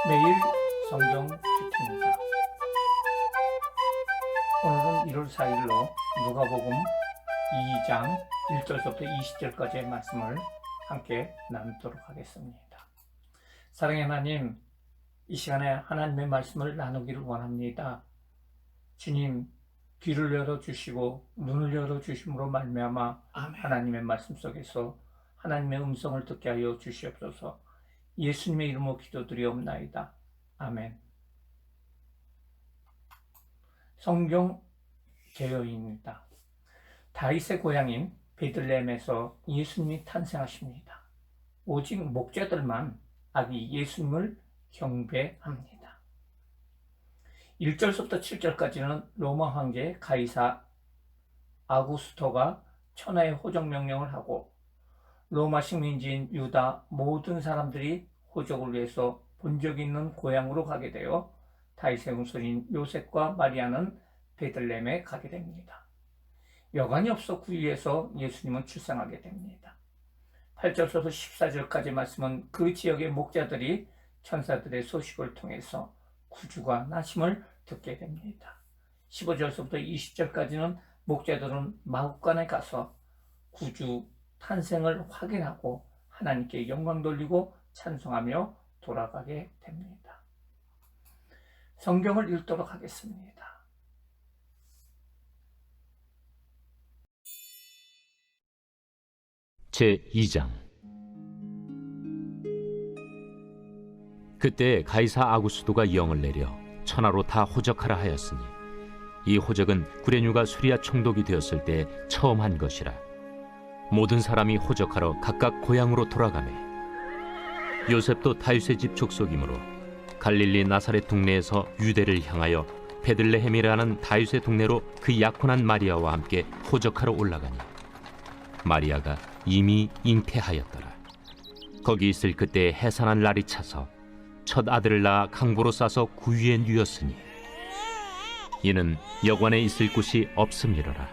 매일 성경 큐티입니다. 오늘은 1월 4일로 누가복음 2장 1절부터 20절까지의 말씀을 함께 나누도록 하겠습니다. 사랑의 하나님, 이 시간에 하나님의 말씀을 나누기를 원합니다. 주님, 귀를 열어주시고 눈을 열어주심으로 말미암아 하나님의 말씀 속에서 하나님의 음성을 듣게 하여 주시옵소서. 예수님의 이름으로 기도드리옵나이다. 아멘. 성경 개요입니다. 다윗의 고향인 베들레헴에서 예수님이 탄생하십니다. 오직 목자들만 아기 예수님을 경배합니다. 1절부터 7절까지는 로마 황제 가이사 아구스토가 천하의 호적 명령을 하고 로마 식민지인 유다 모든 사람들이 호적을 위해서 본적 있는 고향으로 가게 되어 다윗의 후손인 요셉과 마리아는 베들레헴에 가게 됩니다. 여간이 없어 구유에서 예수님은 출생하게 됩니다. 8절부터 14절까지 말씀은 그 지역의 목자들이 천사들의 소식을 통해서 구주가 나심을 듣게 됩니다. 15절부터 20절까지는 목자들은 마국간에 가서 구주 탄생을 확인하고 하나님께 영광 돌리고 찬송하며 돌아가게 됩니다. 성경을 읽도록 하겠습니다. 제2장. 그때 가이사 아구스도가 영을 내려 천하로 다 호적하라 하였으니 이 호적은 구레뉴가 수리아 총독이 되었을 때 처음 한 것이라. 모든 사람이 호적하러 각각 고향으로 돌아가매 요셉도 다윗의 집 족속이므로 갈릴리 나사렛 동네에서 유대를 향하여 베들레헴이라는 다윗의 동네로 그 약혼한 마리아와 함께 호적하러 올라가니 마리아가 이미 잉태하였더라. 거기 있을 그때 해산한 날이 차서 첫 아들을 낳아 강보로 싸서 구유에 누였으니 이는 여관에 있을 곳이 없음이로라.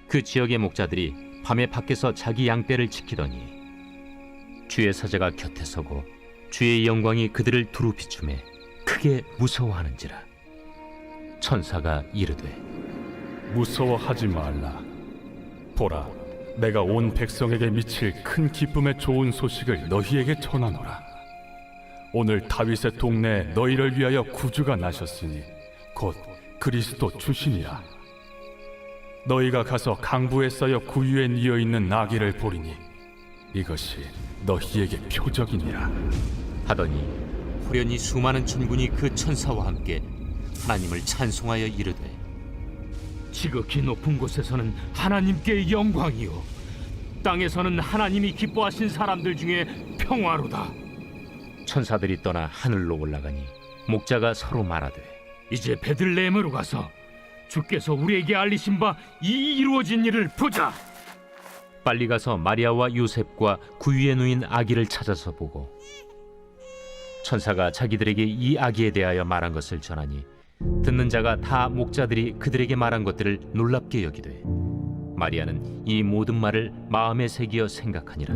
그 지역의 목자들이 밤에 밖에서 자기 양떼를 지키더니 주의 사자가 곁에 서고 주의 영광이 그들을 두루 비추매 크게 무서워하는지라. 천사가 이르되 무서워하지 말라. 보라, 내가 온 백성에게 미칠 큰 기쁨의 좋은 소식을 너희에게 전하노라. 오늘 다윗의 동네에 너희를 위하여 구주가 나셨으니 곧 그리스도 주시니라. 너희가 가서 강부에 쌓여 구유에 뉘어 있는 아기를 보리니 이것이 너희에게 표적이니라. 하더니 호련히 수많은 천군이 그 천사와 함께 하나님을 찬송하여 이르되 지극히 높은 곳에서는 하나님께 영광이요 땅에서는 하나님이 기뻐하신 사람들 중에 평화로다. 천사들이 떠나 하늘로 올라가니 목자가 서로 말하되 이제 베들레헴으로 가서 주께서 우리에게 알리신 바 이 이루어진 일을 보자. 빨리 가서 마리아와 요셉과 구유에 누인 아기를 찾아서 보고 천사가 자기들에게 이 아기에 대하여 말한 것을 전하니 듣는 자가 다 목자들이 그들에게 말한 것들을 놀랍게 여기되 마리아는 이 모든 말을 마음에 새기어 생각하니라.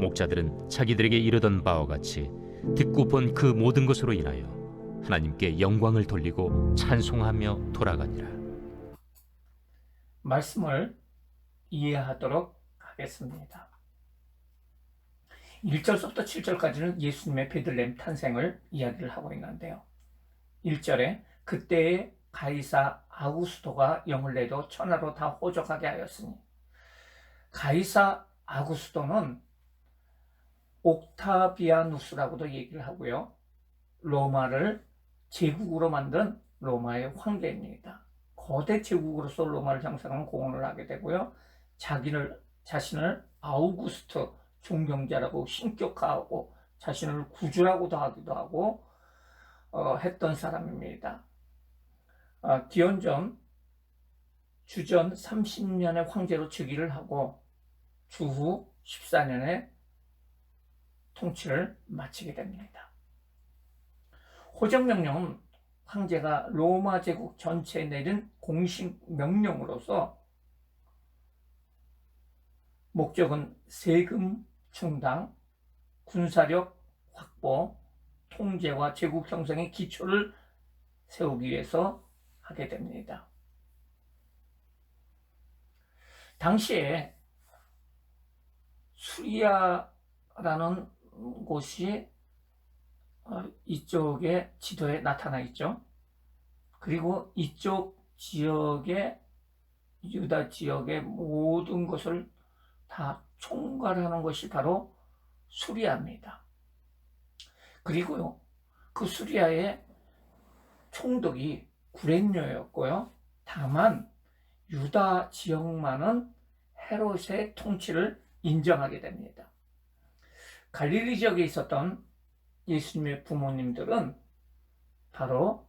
목자들은 자기들에게 이르던 바와 같이 듣고 본 그 모든 것으로 인하여 하나님께 영광을 돌리고 찬송하며 돌아가니라. 말씀을 이해하도록 하겠습니다. 1절부터 7절까지는 예수님의 베들레헴 탄생을 이야기를 하고 있는데요. 1절에 그때의 가이사 아구스토가 영을 내도 천하로 다 호적하게 하였으니, 가이사 아구스토는 옥타비아누스라고도 얘기를 하고요, 로마를 제국으로 만든 로마의 황제입니다. 거대 제국으로서 로마를 장악하는 공헌을 하게 되고요, 자신을 아우구스트 존경자라고 신격화하고 자신을 구주라고도 하기도 하고 했던 사람입니다. 기원전 주전 30년의 황제로 즉위를 하고 주후 14년에 통치를 마치게 됩니다. 호적명령은 황제가 로마 제국 전체에 내린 공식 명령으로서 목적은 세금 충당, 군사력 확보, 통제와 제국 형성의 기초를 세우기 위해서 하게 됩니다. 당시에 수리아라는 곳이 이쪽에 지도에 나타나 있죠. 그리고 이쪽 지역의 유다 지역의 모든 것을 다 총괄하는 것이 바로 수리아입니다. 그리고요, 그 수리아의 총독이 구렛녀였고요. 다만 유다 지역만은 헤롯의 통치를 인정하게 됩니다. 갈릴리 지역에 있었던 예수님의 부모님들은 바로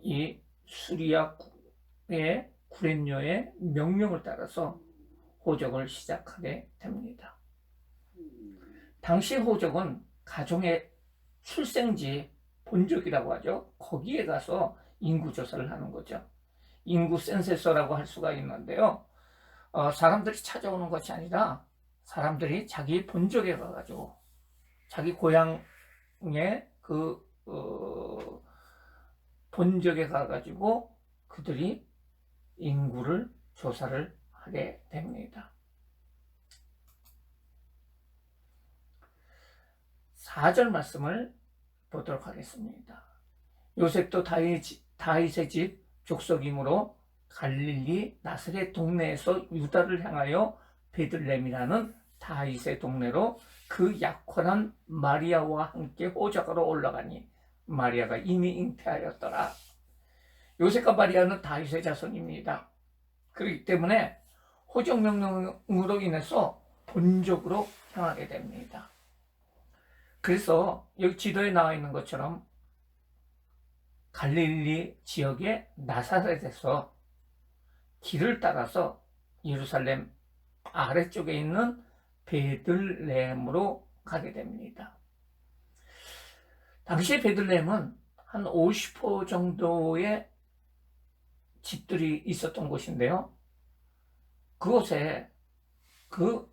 이 수리아의 구렛녀의 명령을 따라서 호적을 시작하게 됩니다. 당시 호적은 가정의 출생지 본적이라고 하죠. 거기에 가서 인구 조사를 하는 거죠. 인구 센서스라고 할 수가 있는데요. 사람들이 찾아오는 것이 아니라 사람들이 자기 본적에 가가지고 자기 고향의 본적에 가가지고 그들이 인구를 조사를 하게 됩니다. 4절 말씀을 보도록 하겠습니다. 요셉도 다윗의 집 족속이므로 갈릴리 나사렛 동네에서 유다를 향하여 베들레헴이라는 다윗의 동네로 그 약혼한 마리아와 함께 호적하러 올라가니 마리아가 이미 잉태하였더라. 요셉과 마리아는 다윗의 자손입니다. 그렇기 때문에 호적 명령으로 인해서 본적으로 향하게 됩니다. 그래서 여기 지도에 나와 있는 것처럼 갈릴리 지역의 나사렛에서 길을 따라서 예루살렘 아래쪽에 있는 베들레헴으로 가게 됩니다. 당시 베들레헴은 한 50호 정도의 집들이 있었던 곳인데요. 그곳에 그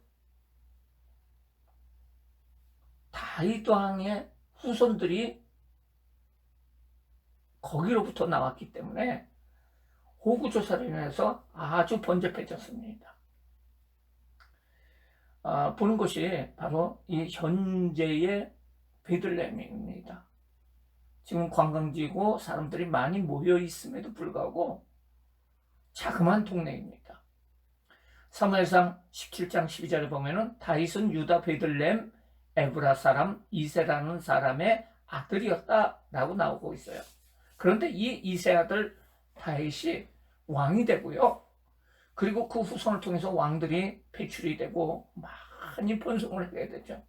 다윗 왕의 후손들이 거기로부터 나왔기 때문에 호구조사로 인해서 아주 번잡해졌습니다. 보는 곳이 바로 이 현재의 베들레헴입니다. 지금 관광지고 사람들이 많이 모여 있음에도 불구하고 자그마한 동네입니다. 사무엘상 17장 12절에 보면은 다윗은 유다 베들레헴 에브라 사람 이세라는 사람의 아들이었다라고 나오고 있어요. 그런데 이 이세 아들 다윗이 왕이 되고요. 그리고 그 후손을 통해서 왕들이 배출이 되고 많이 번성을 하게 되죠.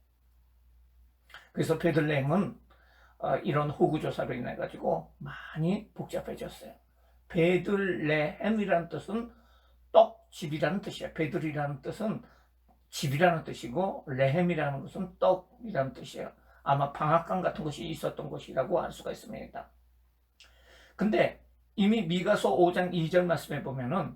그래서 베들레헴은 이런 호구조사로 인해 가지고 많이 복잡해졌어요. 베들레헴이라는 뜻은 떡집이라는 뜻이에요. 베들이라는 뜻은 집이라는 뜻이고 레헴이라는 것은 떡이라는 뜻이에요. 아마 방앗간 같은 것이 있었던 곳이라고 알 수가 있습니다. 근데 이미 미가서 5장 2절 말씀에 보면은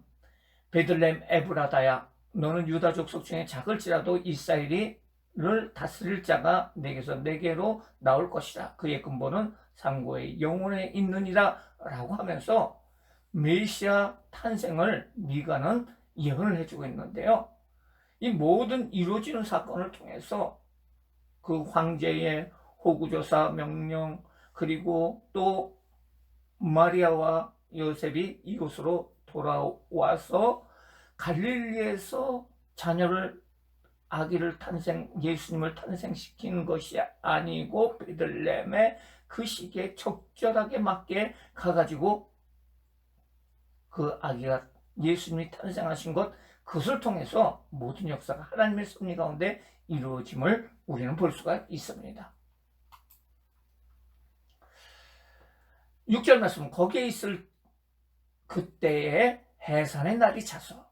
베들레헴 에브라다야 너는 유다 족속 중에 작을지라도 이스라엘을 다스릴 자가 내게로 나올 것이다. 그의 근본은 상고의 영혼에 있느니라 라고 하면서 메시아 탄생을 미가는 예언을 해주고 있는데요. 이 모든 이루어지는 사건을 통해서 그 황제의 호구조사 명령 그리고 또 마리아와 요셉이 이곳으로 돌아와서 갈릴리에서 아기를 예수님을 탄생시키는 것이 아니고 베들레헴에 그 시기에 적절하게 맞게 가가지고 그 아기가 예수님이 탄생하신 것 그것을 통해서 모든 역사가 하나님의 섭리 가운데 이루어짐을 우리는 볼 수가 있습니다. 6절 말씀은 거기에 있을 그때의 해산의 날이 차서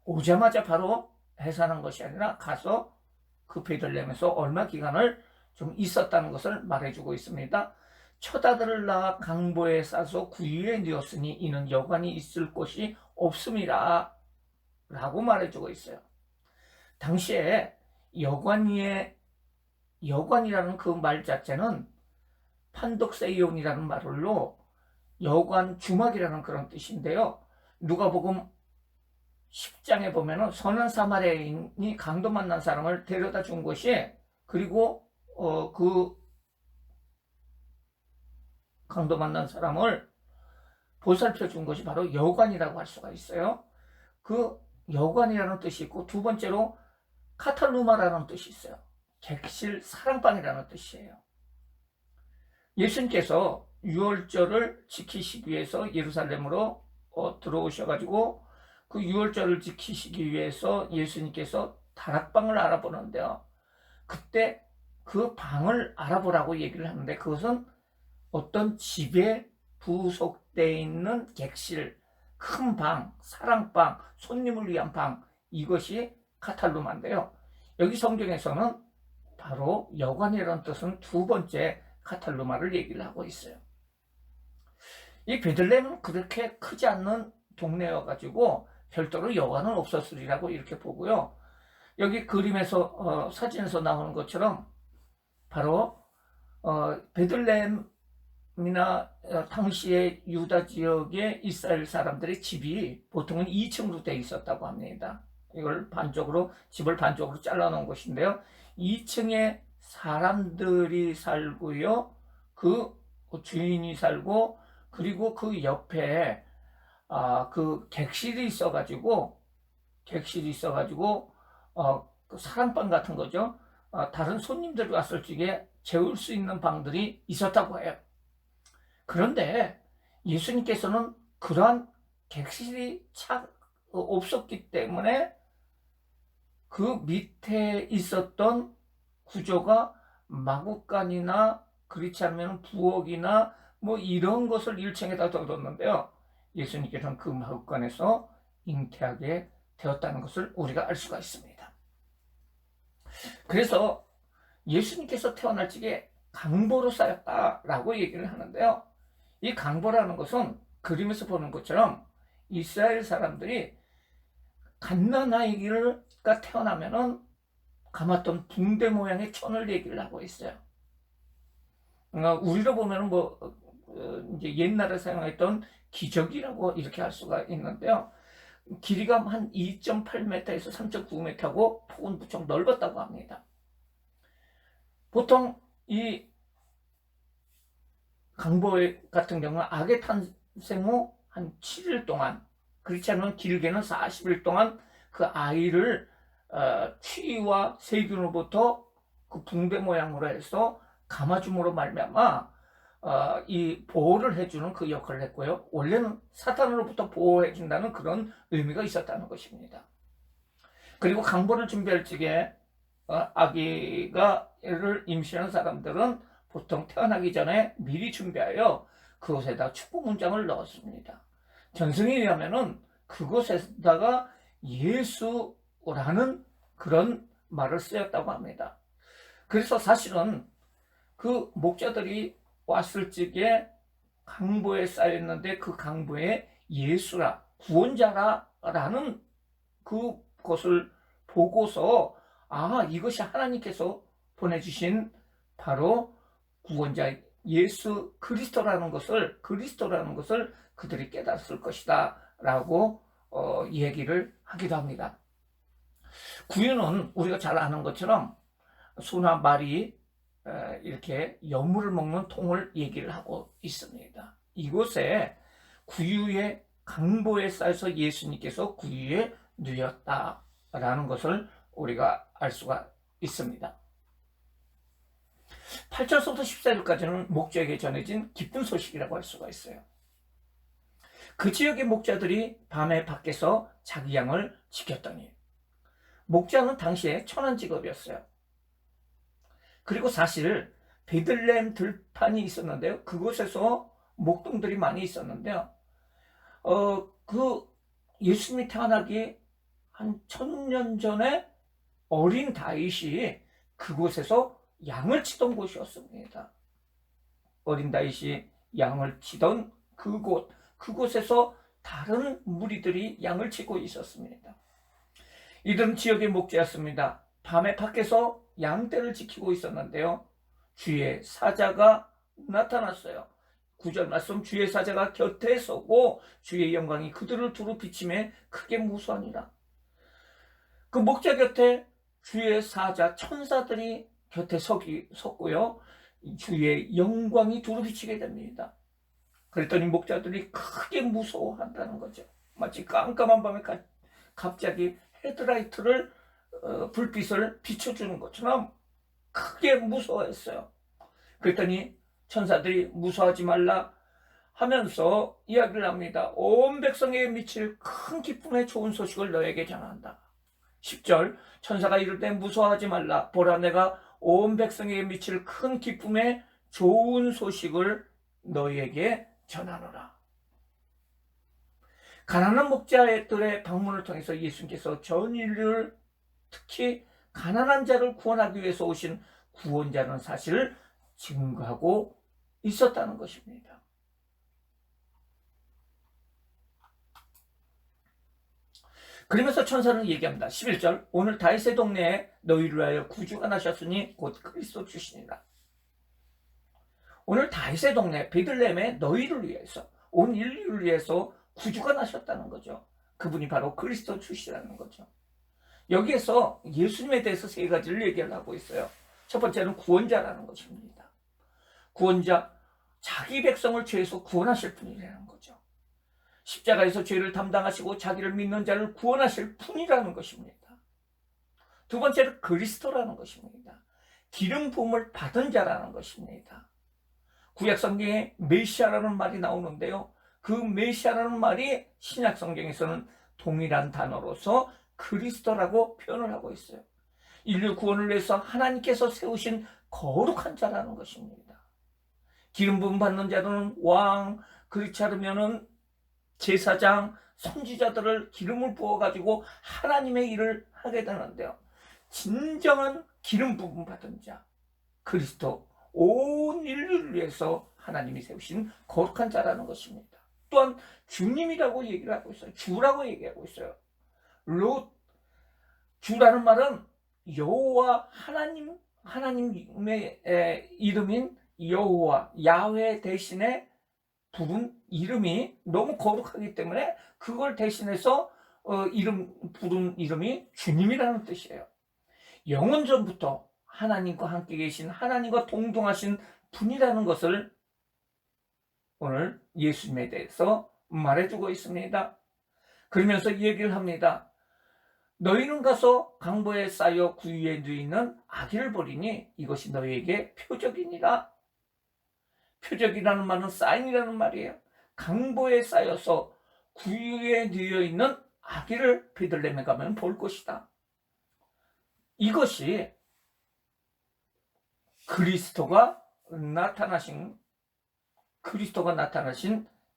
오자마자 바로 해산한 것이 아니라 가서 그 베들레헴에서 얼마 기간을 좀 있었다는 것을 말해주고 있습니다. 첫 아들을 낳아 강보에 싸서 구유에 뉘었으니 이는 여관이 있을 곳이 없음이라 라고 말해주고 있어요. 당시에 여관 위에 여관이라는 그 말 자체는 판독세이온이라는 말로 여관 주막이라는 그런 뜻인데요. 누가복음 10장에 보면은 선한 사마리아인이 강도 만난 사람을 데려다 준 것이, 그리고 그 강도 만난 사람을 보살펴 준 것이 바로 여관이라고 할 수가 있어요. 그 여관이라는 뜻이 있고, 두 번째로 카탈루마라는 뜻이 있어요. 객실 사랑방이라는 뜻이에요. 예수님께서 유월절을 지키시기 위해서 예루살렘으로 들어오셔가지고 그 유월절을 지키시기 위해서 예수님께서 다락방을 알아보는데요. 그때 그 방을 알아보라고 얘기를 하는데, 그것은 어떤 집에 부속되어 있는 객실, 큰 방, 사랑방, 손님을 위한 방, 이것이 카탈루마인데요. 여기 성경에서는 바로 여관이라는 뜻은 두 번째 카탈루마를 얘기를 하고 있어요. 이 베들레헴은 그렇게 크지 않는 동네여가지고 별도로 여관은 없었으리라고 이렇게 보고요. 여기 그림에서 사진에서 나오는 것처럼 바로 베들레헴이나 당시의 유다 지역의 이스라엘 사람들의 집이 보통은 2층으로 되어 있었다고 합니다. 이걸 집을 반쪽으로 잘라놓은 것인데요. 2층에 사람들이 살고요, 그 주인이 살고, 그리고 그 옆에 그 객실이 있어가지고 그 사랑방 같은 거죠. 다른 손님들이 왔을 적에 재울 수 있는 방들이 있었다고 해요. 그런데 예수님께서는 그러한 객실이 없었기 때문에 그 밑에 있었던 구조가 마구간이나 그렇지 않으면 부엌이나 뭐 이런 것을 1층에다 둬뒀는데요. 예수님께서는 그 마구간에서 잉태하게 되었다는 것을 우리가 알 수가 있습니다. 그래서 예수님께서 태어날 적에 강보로 쌓였다라고 얘기를 하는데요. 이 강보라는 것은 그림에서 보는 것처럼 이스라엘 사람들이 갓난아이가 태어나면은 감았던 붕대 모양의 천을 얘기를 하고 있어요. 우리로 보면은 이제 옛날에 사용했던 기저귀라고 이렇게 할 수가 있는데요. 길이가 한 2.8m에서 3.9m고 폭은 무척 넓었다고 합니다. 보통 이 강보 같은 경우는 아기 탄생 후 한 7일 동안, 그렇지 않으면 길게는 40일 동안 그 아이를 추위와 세균으로부터 그 붕대 모양으로 해서 감아줌으로 말미암아 이 보호를 해주는 그 역할을 했고요. 원래는 사탄으로부터 보호해준다는 그런 의미가 있었다는 것입니다. 그리고 강보를 준비할 적에 아기를 임신한 사람들은 보통 태어나기 전에 미리 준비하여 그것에다 축복 문장을 넣었습니다. 전승에 의하면은 그것에다가 예수라는 그런 말을 쓰였다고 합니다. 그래서 사실은 그 목자들이 왔을 적에 강보에 쌓였는데 그 강보에 예수라, 구원자라는 그것을 보고서 이것이 하나님께서 보내주신 바로 구원자 예수 그리스도라는 것을 그들이 깨달았을 것이다 라고 얘기를 하기도 합니다. 구유는 우리가 잘 아는 것처럼 소나 말이 이렇게 여물을 먹는 통을 얘기를 하고 있습니다. 이곳에 구유의 강보에 쌓여서 예수님께서 구유에 누였다라는 것을 우리가 알 수가 있습니다. 8절서부터 14절까지는 목자에게 전해진 기쁜 소식이라고 할 수가 있어요. 그 지역의 목자들이 밤에 밖에서 자기 양을 지켰더니, 목자는 당시에 천한 직업이었어요. 그리고 사실 베들레헴 들판이 있었는데요. 그곳에서 목동들이 많이 있었는데요. 그 예수님이 태어나기 한 1000년 전에 어린 다윗이 그곳에서 양을 치던 곳이었습니다. 어린 다윗이 양을 치던 그곳에서 다른 무리들이 양을 치고 있었습니다. 이들은 지역의 목자였습니다. 밤에 밖에서 양떼를 지키고 있었는데요. 주의 사자가 나타났어요. 9절 말씀, 주의 사자가 곁에 서고 주의 영광이 그들을 두루 비치매 크게 무수하니라. 그 목자 곁에 주의 사자 천사들이 곁에 섰고요. 주의 영광이 두루 비치게 됩니다. 그랬더니 목자들이 크게 무서워한다는 거죠. 마치 깜깜한 밤에 갑자기 헤드라이트를 불빛을 비춰주는 것처럼 크게 무서워했어요. 그랬더니 천사들이 무서워하지 말라 하면서 이야기를 합니다. 온 백성에게 미칠 큰 기쁨의 좋은 소식을 너에게 전한다. 10절, 천사가 이르되 무서워하지 말라. 보라, 내가 온 백성에게 미칠 큰 기쁨의 좋은 소식을 너희에게 전하노라. 가난한 목자들의 방문을 통해서 예수님께서 전 인류를, 특히 가난한 자를 구원하기 위해서 오신 구원자라는 사실을 증거하고 있었다는 것입니다. 그러면서 천사는 얘기합니다. 11절, 오늘 다윗의 동네에 너희를 위하여 구주가 나셨으니 곧 그리스도 주시니라. 오늘 다윗의 동네 베들레헴에 너희를 위해서, 온 인류를 위해서 구주가 나셨다는 거죠. 그분이 바로 그리스도 주시라는 거죠. 여기에서 예수님에 대해서 세 가지를 얘기를 하고 있어요. 첫 번째는 구원자라는 것입니다. 구원자, 자기 백성을 죄에서 구원하실 분이라는 거죠. 십자가에서 죄를 담당하시고 자기를 믿는 자를 구원하실 분이라는 것입니다. 두 번째는 그리스도라는 것입니다. 기름 부음을 받은 자라는 것입니다. 구약 성경에 메시아라는 말이 나오는데요. 그 메시아라는 말이 신약 성경에서는 동일한 단어로서 그리스도라고 표현을 하고 있어요. 인류 구원을 위해서 하나님께서 세우신 거룩한 자라는 것입니다. 기름 부음 받는 자들은 왕, 그렇지 않으면은 제사장, 선지자들을 기름을 부어가지고 하나님의 일을 하게 되는데요. 진정한 기름 부음 받은 자, 그리스도, 온 인류를 위해서 하나님이 세우신 거룩한 자라는 것입니다. 또한 주님이라고 얘기를 하고 있어요. 주라고 얘기하고 있어요. 주라는 말은 여호와 하나님의 이름인 여호와 야훼 대신에 부른 이름이 너무 거룩하기 때문에 그걸 대신해서 부른 이름이 주님이라는 뜻이에요. 영원 전부터 하나님과 함께 계신, 하나님과 동등하신 분이라는 것을 오늘 예수님에 대해서 말해주고 있습니다. 그러면서 얘기를 합니다. 너희는 가서 강보에 쌓여 구유에 누이는 아기를 보리니 이것이 너희에게 표적이니라. 표적이라는 말은 사인이라는 말이에요. 강보에 쌓여서 구유에 누여 있는 아기를 베들레헴에 가면 볼 것이다. 이것이 그리스도가 나타나신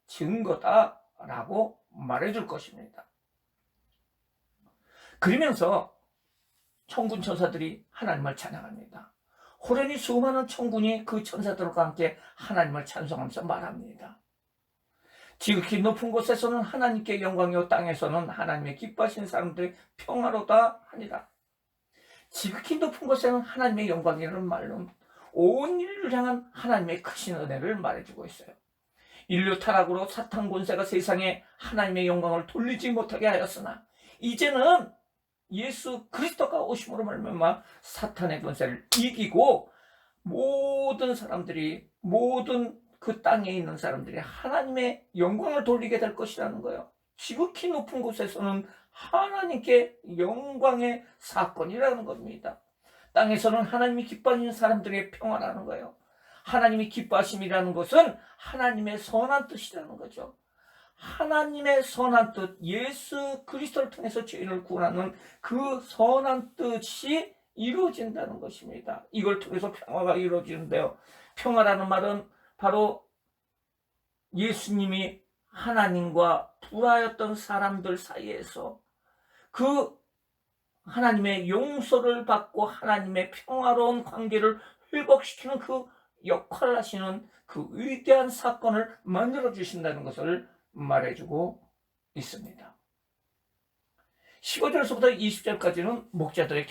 증거다라고 말해줄 것입니다. 그러면서 천군 천사들이 하나님을 찬양합니다. 호련히 수많은 천군이 그 천사들과 함께 하나님을 찬송하면서 말합니다. 지극히 높은 곳에서는 하나님께 영광이요 땅에서는 하나님의 기뻐하시는 사람들의 평화로다 하니라. 지극히 높은 곳에는 하나님의 영광이라는 말은 온 인류를 향한 하나님의 크신 은혜를 말해주고 있어요. 인류 타락으로 사탄 권세가 세상에 하나님의 영광을 돌리지 못하게 하였으나 이제는 예수 그리스도가 오심으로 말미암아 사탄의 권세를 이기고 모든 사람들이, 모든 그 땅에 있는 사람들이 하나님의 영광을 돌리게 될 것이라는 거예요. 지극히 높은 곳에서는 하나님께 영광의 사건이라는 겁니다. 땅에서는 하나님이 기뻐하시는 사람들의 평화라는 거예요. 하나님이 기뻐하심이라는 것은 하나님의 선한 뜻이라는 거죠. 하나님의 선한 뜻, 예수 그리스도를 통해서 죄인을 구원하는 그 선한 뜻이 이루어진다는 것입니다. 이걸 통해서 평화가 이루어지는데요. 평화라는 말은 바로 예수님이 하나님과 불화였던 사람들 사이에서 그 하나님의 용서를 받고 하나님의 평화로운 관계를 회복시키는 그 역할을 하시는 그 위대한 사건을 만들어 주신다는 것을 말해주고 있습니다. 15절에서부터 20절까지는 목자들의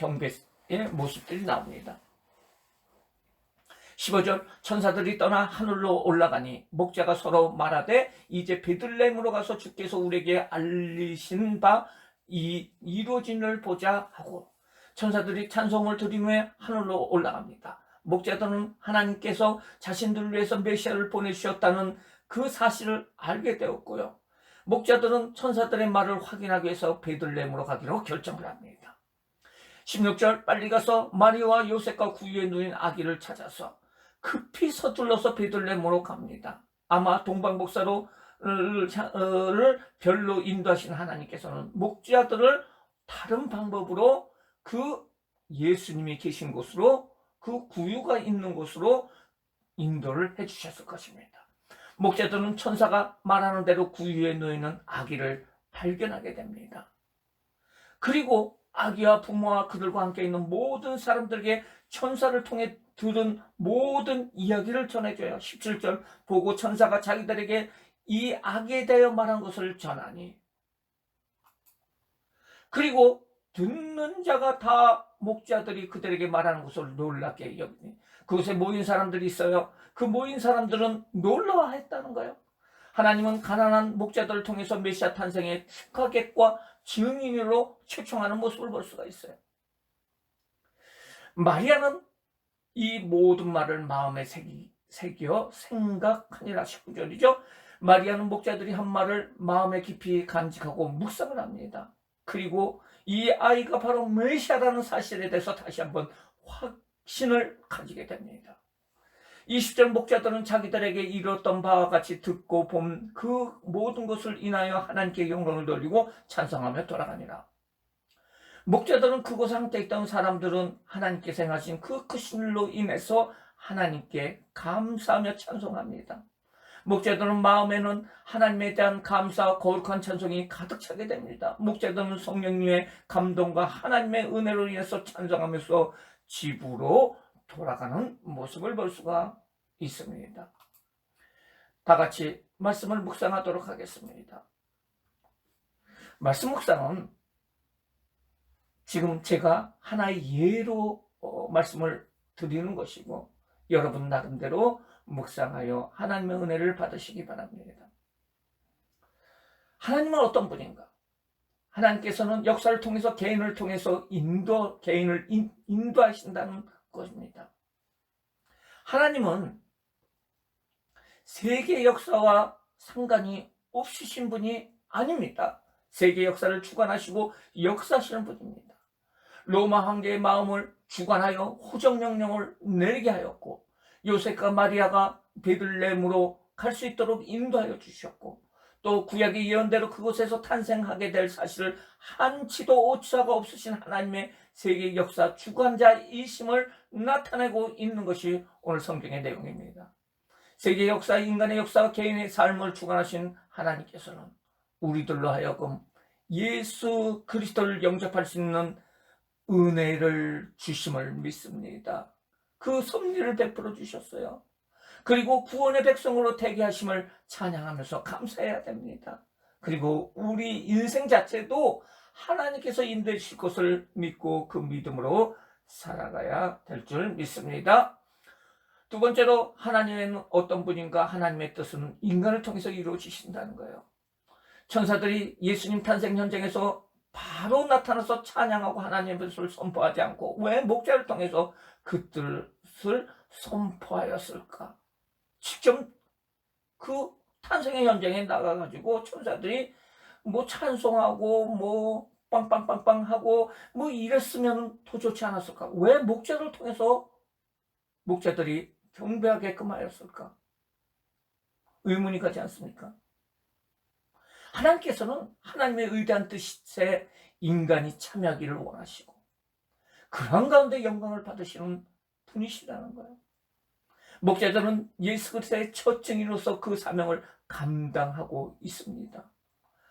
모습들이 나옵니다. 15절 천사들이 떠나 하늘로 올라가니 목자가 서로 말하되 이제 베들레헴으로 가서 주께서 우리에게 알리신 바 이루어진을 보자 하고 천사들이 찬송을 드린 후에 하늘로 올라갑니다. 목자들은 하나님께서 자신들을 위해서 메시아를 보내주셨다는 그 사실을 알게 되었고요. 목자들은 천사들의 말을 확인하기 위해서 베들레헴으로 가기로 결정을 합니다. 16절 빨리 가서 마리아와 요셉과 구유에 누인 아기를 찾아서 급히 서둘러서 베들레헴으로 갑니다. 아마 동방복사로 별로 인도하신 하나님께서는 목자들을 다른 방법으로 그 예수님이 계신 곳으로, 그 구유가 있는 곳으로 인도를 해주셨을 것입니다. 목자들은 천사가 말하는 대로 구유에 놓이는 아기를 발견하게 됩니다. 그리고 아기와 부모와 그들과 함께 있는 모든 사람들에게 천사를 통해 들은 모든 이야기를 전해줘요. 17절 보고 천사가 자기들에게 이 아기에 대하여 말한 것을 전하니, 그리고 듣는 자가 다 목자들이 그들에게 말하는 것을 놀랍게 여기니 그곳에 모인 사람들이 있어요. 그 모인 사람들은 놀라워했다는 거예요. 하나님은 가난한 목자들을 통해서 메시아 탄생의 축하객과 증인으로 초청하는 모습을 볼 수가 있어요. 마리아는 이 모든 말을 마음에 새겨 생각하니라. 19절이죠. 마리아는 목자들이 한 말을 마음에 깊이 간직하고 묵상을 합니다. 그리고 이 아이가 바로 메시아라는 사실에 대해서 다시 한번 확신을 가지게 됩니다. 20절 목자들은 자기들에게 이뤘던 바와 같이 듣고 본 그 모든 것을 인하여 하나님께 영광을 돌리고 찬송하며 돌아가니라. 목자들은 그곳에 함께 있던 사람들은 하나님께서 행하신 그 크신 일로 인해서 하나님께 감사하며 찬송합니다. 목자들은 마음에는 하나님에 대한 감사와 거룩한 찬송이 가득 차게 됩니다. 목자들은 성령님의 감동과 하나님의 은혜로 인해서 찬송하면서 집으로 돌아가는 모습을 볼 수가 있습니다. 다 같이 말씀을 묵상하도록 하겠습니다. 말씀 묵상은 지금 제가 하나의 예로 말씀을 드리는 것이고 여러분 나름대로 묵상하여 하나님의 은혜를 받으시기 바랍니다. 하나님은 어떤 분인가? 하나님께서는 역사를 통해서 개인을 통해서 개인을 인도하신다는 것입니다. 하나님은 세계 역사와 상관이 없으신 분이 아닙니다. 세계 역사를 주관하시고 역사하시는 분입니다. 로마 황제의 마음을 주관하여 호정명령을 내리게 하였고 요셉과 마리아가 베들레헴으로 갈 수 있도록 인도하여 주셨고 또 구약의 예언대로 그곳에서 탄생하게 될 사실을 한치도 오차가 없으신 하나님의 세계 역사 주관자이심을 나타내고 있는 것이 오늘 성경의 내용입니다. 세계 역사, 인간의 역사와 개인의 삶을 주관하신 하나님께서는 우리들로 하여금 예수 그리스도를 영접할 수 있는 은혜를 주심을 믿습니다. 그 섭리를 베풀어 주셨어요. 그리고 구원의 백성으로 되게 하심을 찬양하면서 감사해야 됩니다. 그리고 우리 인생 자체도 하나님께서 인도해 주실 것을 믿고 그 믿음으로 살아가야 될 줄 믿습니다. 두 번째로 하나님은 어떤 분인가? 하나님의 뜻은 인간을 통해서 이루어지신다는 거예요. 천사들이 예수님 탄생 현장에서 바로 나타나서 찬양하고 하나님의 뜻을 선포하지 않고 왜 목자를 통해서 그 뜻을 선포하였을까? 직접 그 탄생의 현장에 나가가지고 천사들이 뭐 찬송하고 뭐 빵빵빵빵 하고 뭐 이랬으면 더 좋지 않았을까? 왜 목자를 통해서 목자들이 경배하게끔 하였을까? 의문이 가지 않습니까? 하나님께서는 하나님의 의대한 뜻에 인간이 참여하기를 원하시고 그런 가운데 영광을 받으시는 분이시라는 거예요. 목자들은 예수 그리스도의 첫 증인으로서 그 사명을 감당하고 있습니다.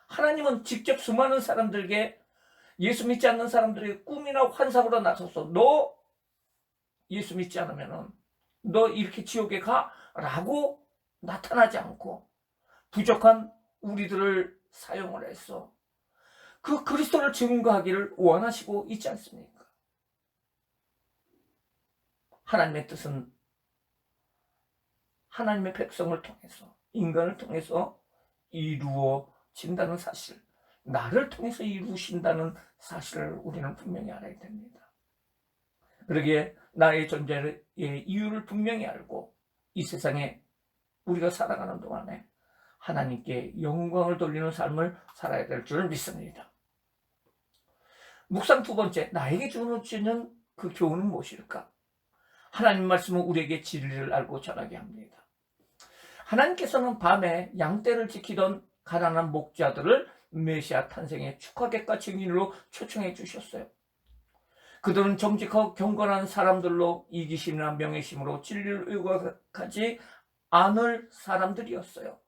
하나님은 직접 수많은 사람들에게 예수 믿지 않는 사람들의 꿈이나 환상으로 나서서 너 예수 믿지 않으면 너 이렇게 지옥에 가 라고 나타나지 않고 부족한 우리들을 사용을 해서 그 그리스도를 증거하기를 원하시고 있지 않습니까? 하나님의 뜻은 하나님의 백성을 통해서, 인간을 통해서 이루어진다는 사실, 나를 통해서 이루신다는 사실을 우리는 분명히 알아야 됩니다. 그러기에 나의 존재의 이유를 분명히 알고 이 세상에 우리가 살아가는 동안에 하나님께 영광을 돌리는 삶을 살아야 될 줄 믿습니다. 묵상 두 번째, 나에게 주는 그 교훈은 무엇일까? 하나님 말씀은 우리에게 진리를 알고 전하게 합니다. 하나님께서는 밤에 양떼를 지키던 가난한 목자들을 메시아 탄생의 축하객과 증인으로 초청해 주셨어요. 그들은 정직하고 경건한 사람들로 이기심이나 명예심으로 진리를 의혹하지 않을 사람들이었어요.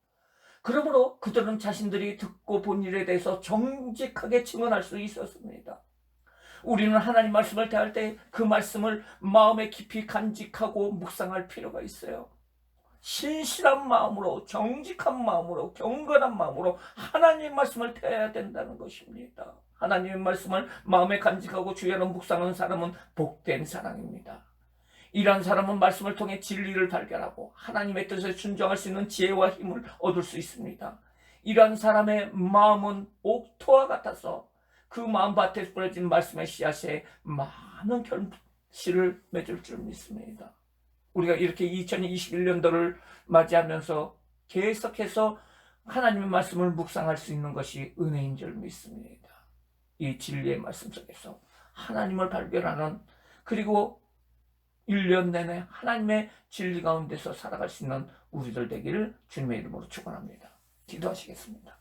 그러므로 그들은 자신들이 듣고 본 일에 대해서 정직하게 증언할 수 있었습니다. 우리는 하나님 말씀을 대할 때 그 말씀을 마음에 깊이 간직하고 묵상할 필요가 있어요. 신실한 마음으로, 정직한 마음으로, 경건한 마음으로 하나님의 말씀을 대해야 된다는 것입니다. 하나님의 말씀을 마음에 간직하고 주야로 묵상하는 사람은 복된 사람입니다. 이러한 사람은 말씀을 통해 진리를 발견하고 하나님의 뜻에 순종할 수 있는 지혜와 힘을 얻을 수 있습니다. 이러한 사람의 마음은 옥토와 같아서 그 마음밭에 뿌려진 말씀의 씨앗에 많은 결실을 맺을 줄 믿습니다. 우리가 이렇게 2021년도를 맞이하면서 계속해서 하나님의 말씀을 묵상할 수 있는 것이 은혜인 줄 믿습니다. 이 진리의 말씀 속에서 하나님을 발견하는, 그리고 1년 내내 하나님의 진리 가운데서 살아갈 수 있는 우리들 되기를 주님의 이름으로 축원합니다. 기도하시겠습니다.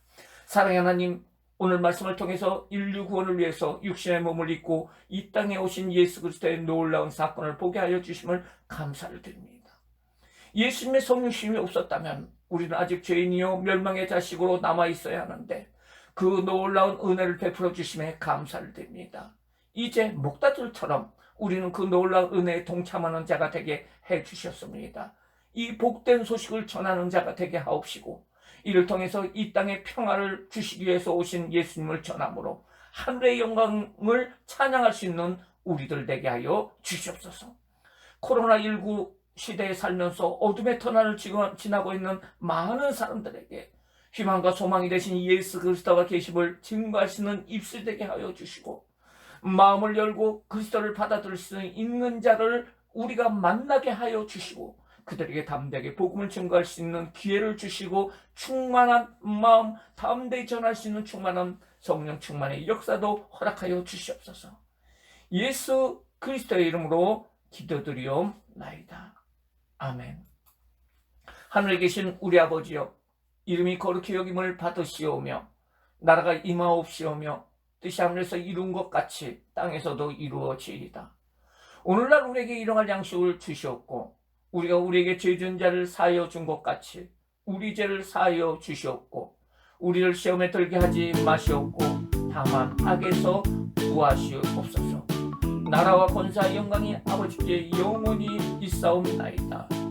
사랑의 하나님, 오늘 말씀을 통해서 인류 구원을 위해서 육신의 몸을 입고 이 땅에 오신 예수 그리스도의 놀라운 사건을 보게 하여 주심을 감사를 드립니다. 예수님의 성육신이 없었다면 우리는 아직 죄인이요 멸망의 자식으로 남아 있어야 하는데 그 놀라운 은혜를 베풀어 주심에 감사를 드립니다. 이제 목자들처럼 우리는 그 놀라운 은혜에 동참하는 자가 되게 해 주셨습니다. 이 복된 소식을 전하는 자가 되게 하옵시고 이를 통해서 이 땅에 평화를 주시기 위해서 오신 예수님을 전함으로 하늘의 영광을 찬양할 수 있는 우리들 되게 하여 주시옵소서. 코로나19 시대에 살면서 어둠의 터널을 지나고 있는 많은 사람들에게 희망과 소망이 되신 예수 그리스도가 계심을 증거할 수 있는 입술 되게 하여 주시고 마음을 열고 그리스도를 받아들일 수 있는 자를 우리가 만나게 하여 주시고 그들에게 담대하게 복음을 증거할 수 있는 기회를 주시고 충만한 마음, 담대히 전할 수 있는 충만한 성령 충만의 역사도 허락하여 주시옵소서. 예수 그리스도의 이름으로 기도드리옵나이다. 아멘. 하늘에 계신 우리 아버지여, 이름이 거룩히 여김을 받으시오며 나라가 임하옵시오며 뜻이 하늘에서 이룬 것 같이 땅에서도 이루어지이다. 오늘날 우리에게 일용할 양식을 주시옵고 우리가 우리에게 죄 지은 자를 사하여 준 것 같이 우리 죄를 사하여 주시옵고 우리를 시험에 들게 하지 마시옵고 다만 악에서 구하시옵소서. 나라와 권세와 영광이 아버지께 영원히 있사옵나이다.